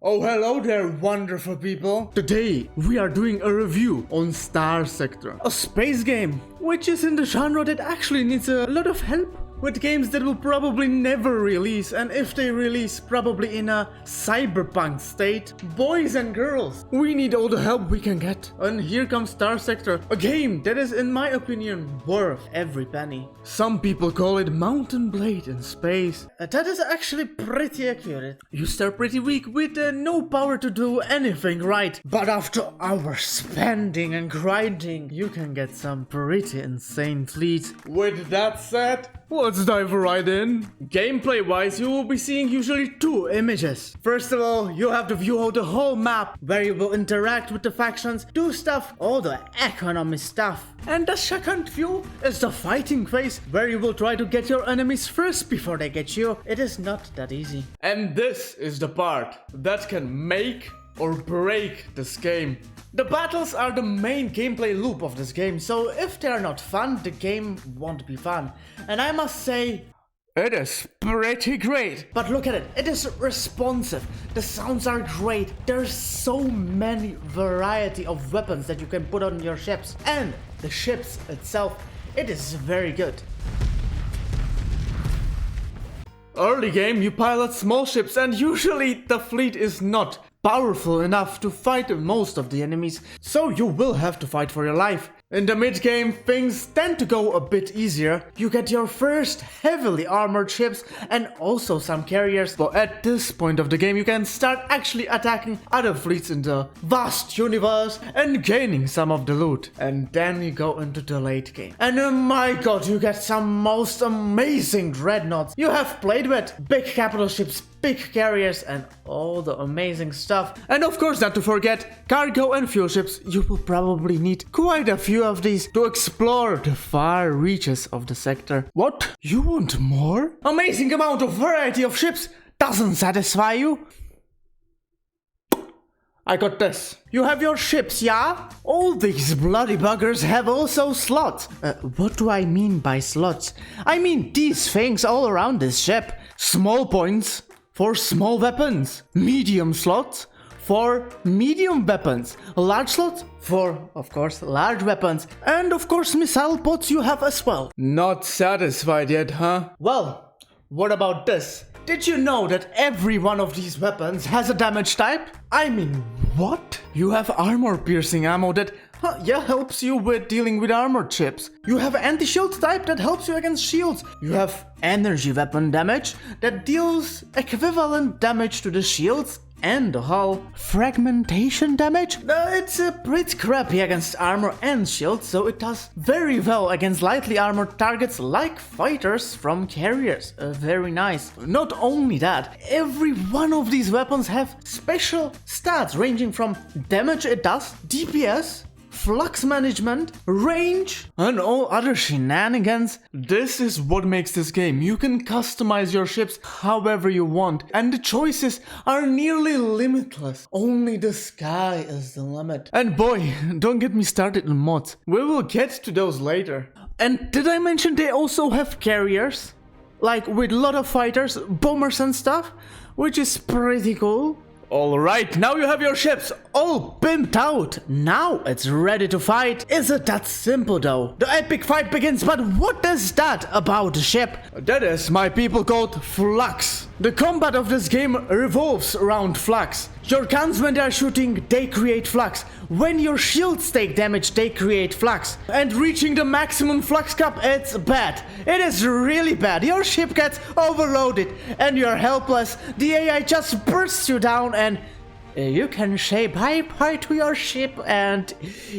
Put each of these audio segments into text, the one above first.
Oh, hello there, wonderful people! Today, we are doing a review on StarSector, a space game, which is in the genre that actually needs a lot of help with games that will probably never release, and if they release, probably in a cyberpunk state. Boys and girls, we need all the help we can get. And here comes StarSector, a game that is, in my opinion, worth every penny. Some people call it Mountain Blade in space. That is actually pretty accurate. You start pretty weak with no power to do anything right, but after hours spending and grinding, you can get some pretty insane fleets. With that said, let's dive right in. Gameplay wise, you will be seeing usually two images. First of all, you have the view of the whole map, where you will interact with the factions, do stuff, all the economy stuff. And the second view is the fighting phase, where you will try to get your enemies first before they get you. It is not that easy. And this is the part that can make or break this game. The battles are the main gameplay loop of this game, so if they are not fun, the game won't be fun. And I must say, it is pretty great. But look at it, it is responsive, the sounds are great, there's so many variety of weapons that you can put on your ships. And the ships itself, it is very good. Early game, you pilot small ships and usually the fleet is not powerful enough to fight most of the enemies, so you will have to fight for your life. In the mid-game, things tend to go a bit easier. You get your first heavily armored ships and also some carriers, but at this point of the game you can start actually attacking other fleets in the vast universe and gaining some of the loot. And then you go into the late game. And oh my god, you get some most amazing dreadnoughts. You have played with big capital ships, big carriers and all the amazing stuff. And of course, not to forget cargo and fuel ships. You will probably need quite a few of these to explore the far reaches of the sector. What? You want more? Amazing amount of variety of ships doesn't satisfy you? I got this. You have your ships, yeah? All these bloody buggers have also slots. What do I mean by slots? I mean these things all around this ship. Small points for small weapons, medium slots for medium weapons, large slots for, of course, large weapons, and of course missile pods you have as well. Not satisfied yet, huh? Well, what about this? Did you know that every one of these weapons has a damage type? I mean, what? You have armor piercing ammo that helps you with dealing with armored ships. You have anti-shield type that helps you against shields. You have energy weapon damage that deals equivalent damage to the shields and the hull. Fragmentation damage? It's pretty crappy against armor and shields, so it does very well against lightly armored targets like fighters from carriers. Very nice. Not only that, every one of these weapons have special stats ranging from damage it does, DPS, flux management, range, and all other shenanigans. This is what makes this game. You can customize your ships however you want, and the choices are nearly limitless. Only the sky is the limit. And boy, don't get me started on mods. We will get to those later. And did I mention they also have carriers? Like with a lot of fighters, bombers and stuff, which is pretty cool. Alright, now you have your ships all pimped out. Now it's ready to fight. Is it that simple though? The epic fight begins, but what is that about the ship? That is, my people, called flux. The combat of this game revolves around flux. Your guns, when they are shooting, they create flux. When your shields take damage, they create flux. And reaching the maximum flux cap, it's bad. It is really bad. Your ship gets overloaded and you're helpless. The AI just bursts you down and you can say bye-bye to your ship and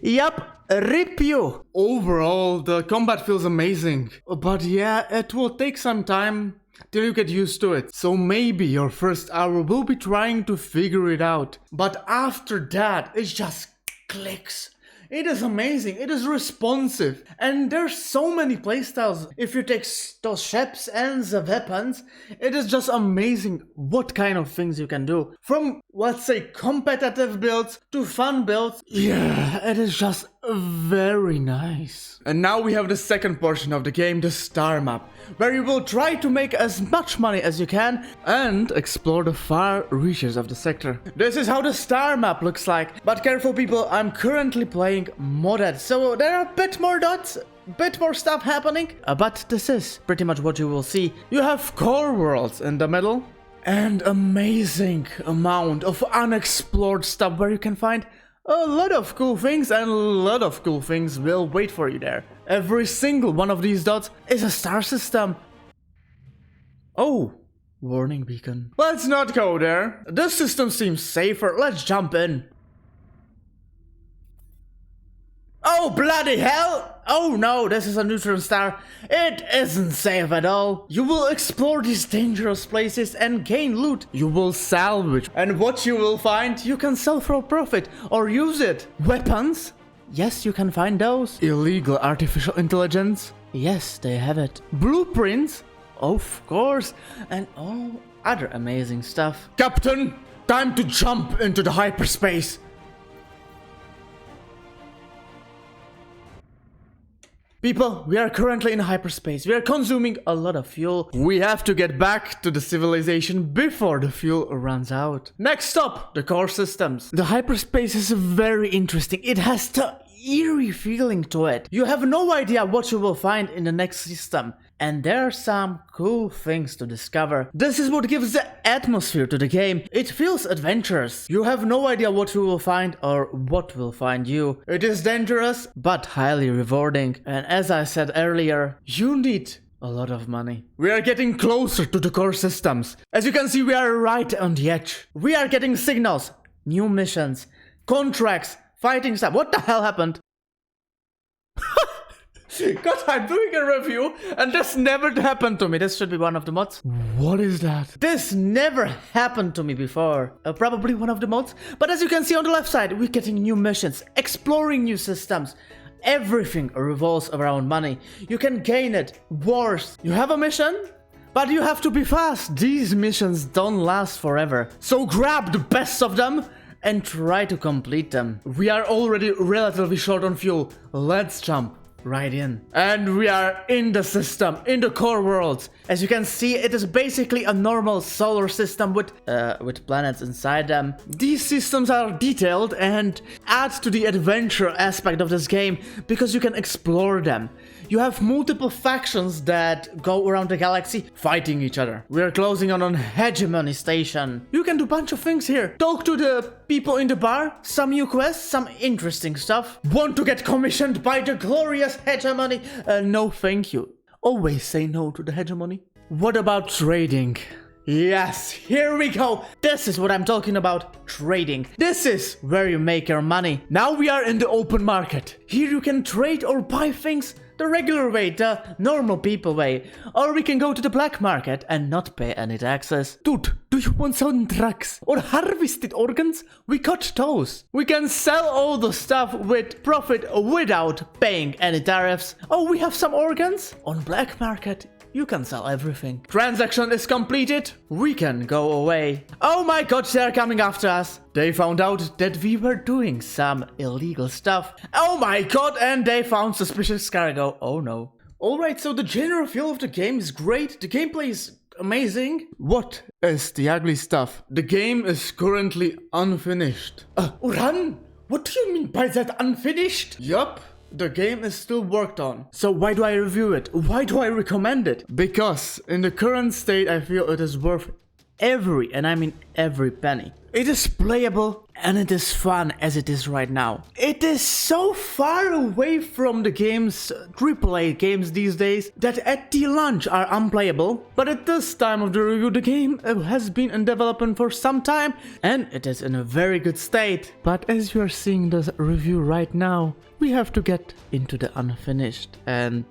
yep, rip you. Overall, the combat feels amazing. But yeah, it will take some time till you get used to it. So maybe your first hour will be trying to figure it out. But after that, it just clicks. It is amazing, it is responsive, and there's so many playstyles. If you take those ships and the weapons, it is just amazing what kind of things you can do. From, let's say, competitive builds to fun builds. Yeah, it is just Very nice. And now we have the second portion of the game, the star map, where you will try to make as much money as you can and explore the far reaches of the sector. This is how the star map looks like. But careful people, I'm currently playing modded, so there are a bit more dots, bit more stuff happening. But this is pretty much what you will see. You have core worlds in the middle and amazing amount of unexplored stuff where you can find a lot of cool things, and a lot of cool things will wait for you there. Every single one of these dots is a star system. Oh, warning beacon. Let's not go there. This system seems safer. Let's jump in. Oh, bloody hell! Oh no, this is a neutron star. It isn't safe at all. You will explore these dangerous places and gain loot. You will salvage. And what you will find, you can sell for profit or use it. Weapons? Yes, you can find those. Illegal artificial intelligence? Yes, they have it. Blueprints? Of course. And all other amazing stuff. Captain, time to jump into the hyperspace. People, we are currently in hyperspace. We are consuming a lot of fuel. We have to get back to the civilization before the fuel runs out. Next stop, the core systems. The hyperspace is very interesting. It has the eerie feeling to it. You have no idea what you will find in the next system. And there are some cool things to discover. This is what gives the atmosphere to the game. It feels adventurous. You have no idea what you will find or what will find you. It is dangerous, but highly rewarding. And as I said earlier, you need a lot of money. We are getting closer to the core systems. As you can see, we are right on the edge. We are getting signals, new missions, contracts, fighting stuff. What the hell happened? God, I'm doing a review and this never happened to me. This should be one of the mods. What is that? This never happened to me before. Probably one of the mods. But as you can see on the left side, we're getting new missions, exploring new systems. Everything revolves around money. You can gain it. Wars. You have a mission, but you have to be fast. These missions don't last forever. So grab the best of them and try to complete them. We are already relatively short on fuel. Let's jump right in. And we are in the system, in the core world. As you can see, it is basically a normal solar system with planets inside them. These systems are detailed and add to the adventure aspect of this game because you can explore them. You have multiple factions that go around the galaxy fighting each other. We are closing on an hegemony station. You can do a bunch of things here. Talk to the people in the bar, some new quests, some interesting stuff. Want to get commissioned by the glorious hegemony? No thank you. Always say no to the hegemony. What about trading? Yes, here we go. This is what I'm talking about, trading. This is where you make your money. Now we are in the open market. Here you can trade or buy things the regular way, the normal people way. Or we can go to the black market and not pay any taxes. Dude, do you want some drugs or harvested organs? We got those. We can sell all the stuff with profit without paying any tariffs. Oh, we have some organs? On black market, you can sell everything. Transaction is completed. We can go away. Oh my god, they're coming after us. They found out that we were doing some illegal stuff. Oh my god, and they found suspicious cargo. Oh no. Alright, so the general feel of the game is great. The gameplay is amazing. What is the ugly stuff? The game is currently unfinished. Uran? What do you mean by that, unfinished? Yup. The game is still worked on. So why do I review it? Why do I recommend it? Because in the current state I feel it is worth every, and I mean every penny. It is playable and it is fun as it is right now. It is so far away from the games, AAA games these days, that at the launch are unplayable. But at this time of the review, the game has been in development for some time and it is in a very good state. But as you are seeing the review right now, we have to get into the unfinished and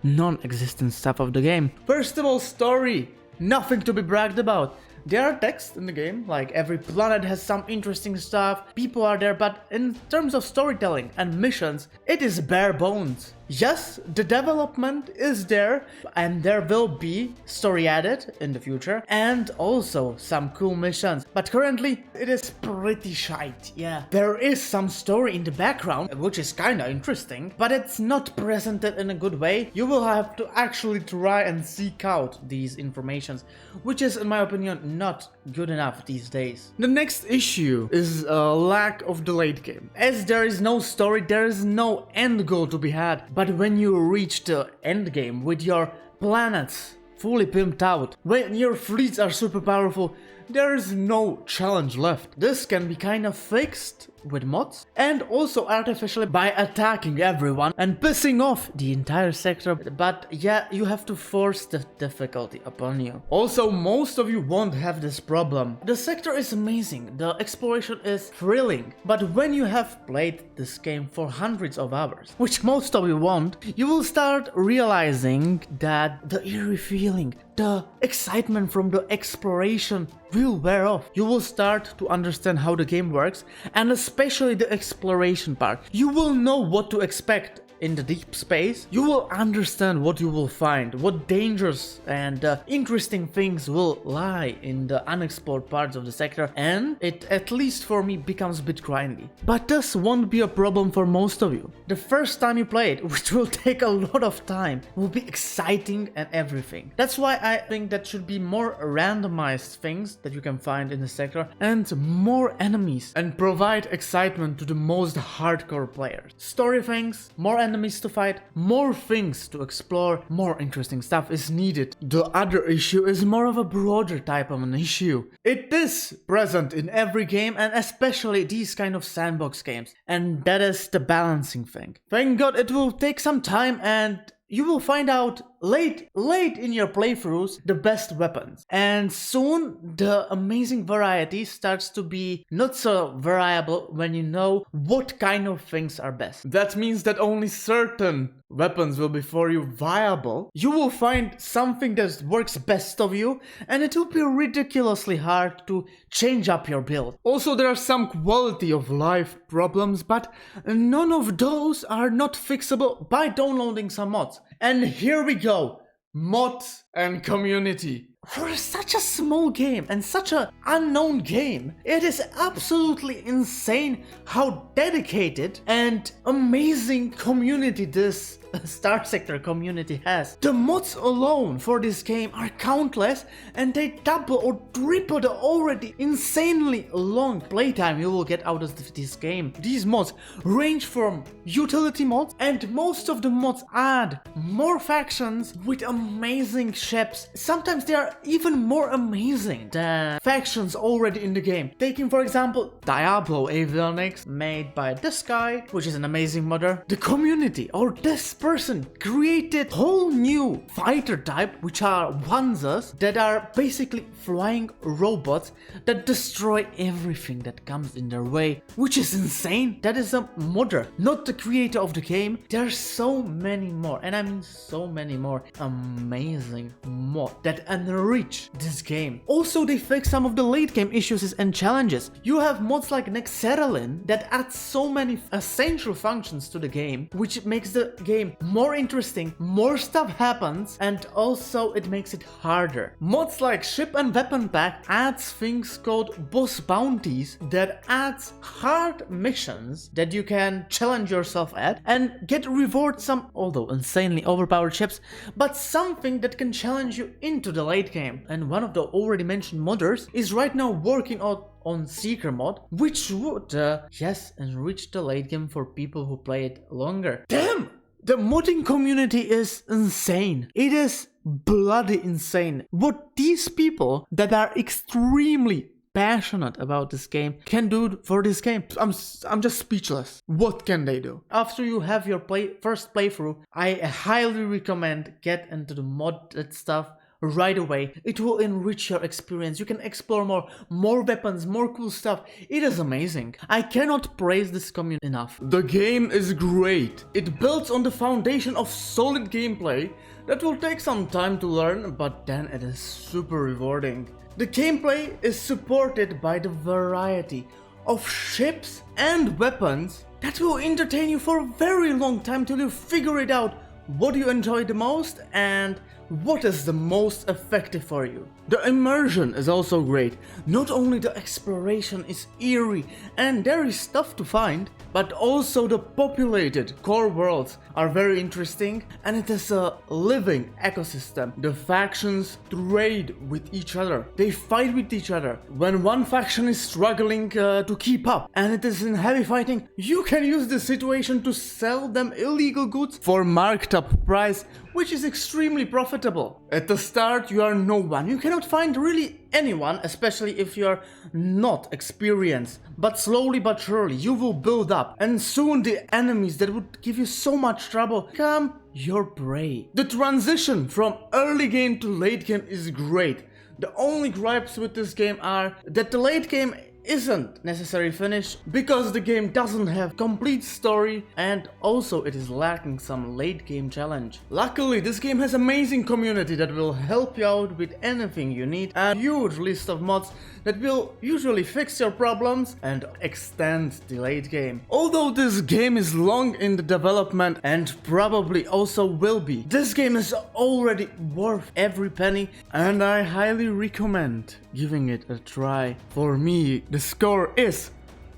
non-existent stuff of the game. First of all, story. Nothing to be bragged about. There are texts in the game, like every planet has some interesting stuff, people are there, but in terms of storytelling and missions, it is bare bones. Yes, the development is there, and there will be story added in the future, and also some cool missions, but currently it is pretty shite, yeah. There is some story in the background, which is kinda interesting, but it's not presented in a good way. You will have to actually try and seek out these informations, which is, in my opinion, not good enough these days. The next issue is a lack of the late game. As there is no story, there is no end goal to be had. But when you reach the end game with your planets fully pimped out, when your fleets are super powerful, there is no challenge left. This can be kind of fixed with mods and also artificially by attacking everyone and pissing off the entire sector, but yeah, you have to force the difficulty upon you. Also, most of you won't have this problem. The sector is amazing, the exploration is thrilling, but when you have played this game for hundreds of hours, which most of you won't, you will start realizing that the eerie feeling, the excitement from the exploration will wear off. You will start to understand how the game works, and especially the exploration part. You will know what to expect in the deep space. You will understand what you will find, what dangers and interesting things will lie in the unexplored parts of the sector, and it, at least for me, becomes a bit grindy. But this won't be a problem for most of you. The first time you play it, which will take a lot of time, will be exciting and everything. That's why I think that should be more randomized things that you can find in the sector and more enemies, and provide excitement to the most hardcore players. Story things, more enemies to fight, more things to explore, more interesting stuff is needed. The other issue is more of a broader type of an issue. It is present in every game, and especially these kind of sandbox games, and that is the balancing thing. Thank God it will take some time, and you will find out late in your playthroughs the best weapons, and soon the amazing variety starts to be not so variable when you know what kind of things are best. That means that only certain weapons will be for you viable. You will find something that works best of you, and it will be ridiculously hard to change up your build. Also, there are some quality of life problems, but none of those are not fixable by downloading some mods. And here we go, mods and community. For such a small game and such an unknown game, it is absolutely insane how dedicated and amazing community this StarSector community has. The mods alone for this game are countless, and they double or triple the already insanely long playtime you will get out of this game. These mods range from utility mods, and most of the mods add more factions with amazing ships. Sometimes they are even more amazing than factions already in the game. Taking for example Diablo Avionics, made by this guy, which is an amazing modder. The community, or this person, created whole new fighter type, which are Wanzers, that are basically flying robots that destroy everything that comes in their way, which is insane. That is a modder, not the creator of the game. There are so many more, and I mean so many more amazing mods that enrich this game. Also, they fix some of the late game issues and challenges. You have mods like Nexeralin that add so many essential functions to the game, which makes the game more interesting, more stuff happens, and also it makes it harder. Mods like Ship and Weapon Pack adds things called boss bounties that adds hard missions that you can challenge yourself at and get reward some, although insanely overpowered ships, but something that can challenge you into the late game. And one of the already mentioned modders is right now working on Seeker mod, which would, enrich the late game for people who play it longer. Damn! The modding community is insane. It is bloody insane. What these people that are extremely passionate about this game can do for this game. I'm just speechless. What can they do? After you have your first playthrough, I highly recommend get into the modded stuff right away. It will enrich your experience. You can explore more weapons, more cool stuff. It is amazing. I cannot praise this community enough. The game is great. It builds on the foundation of solid gameplay that will take some time to learn, but then it is super rewarding. The gameplay is supported by the variety of ships and weapons that will entertain you for a very long time till you figure it out what you enjoy the most and what is the most effective for you. The immersion is also great. Not only the exploration is eerie and there is stuff to find, but also the populated core worlds are very interesting and it is a living ecosystem. The factions trade with each other, they fight with each other. When one faction is struggling to keep up and it is in heavy fighting, you can use the situation to sell them illegal goods for marked up price, which is extremely profitable. At the start you are no one, you cannot find really anyone, especially if you are not experienced, but slowly but surely you will build up and soon the enemies that would give you so much trouble become your prey. The transition from early game to late game is great. The only gripes with this game are that the late game isn't necessarily finished because the game doesn't have complete story and also it is lacking some late game challenge. Luckily this game has amazing community that will help you out with anything you need, a huge list of mods that will usually fix your problems and extend the late game. Although this game is long in the development and probably also will be, this game is already worth every penny and I highly recommend giving it a try. For me, the score is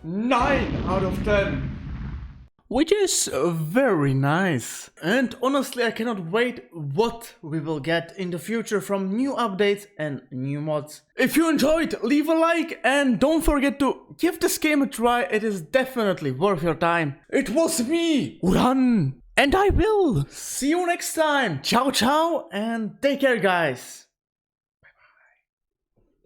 9 out of 10. Which is very nice. And honestly, I cannot wait what we will get in the future from new updates and new mods. If you enjoyed, leave a like and don't forget to give this game a try. It is definitely worth your time. It was me, Uran, and I will see you next time. Ciao ciao and take care guys.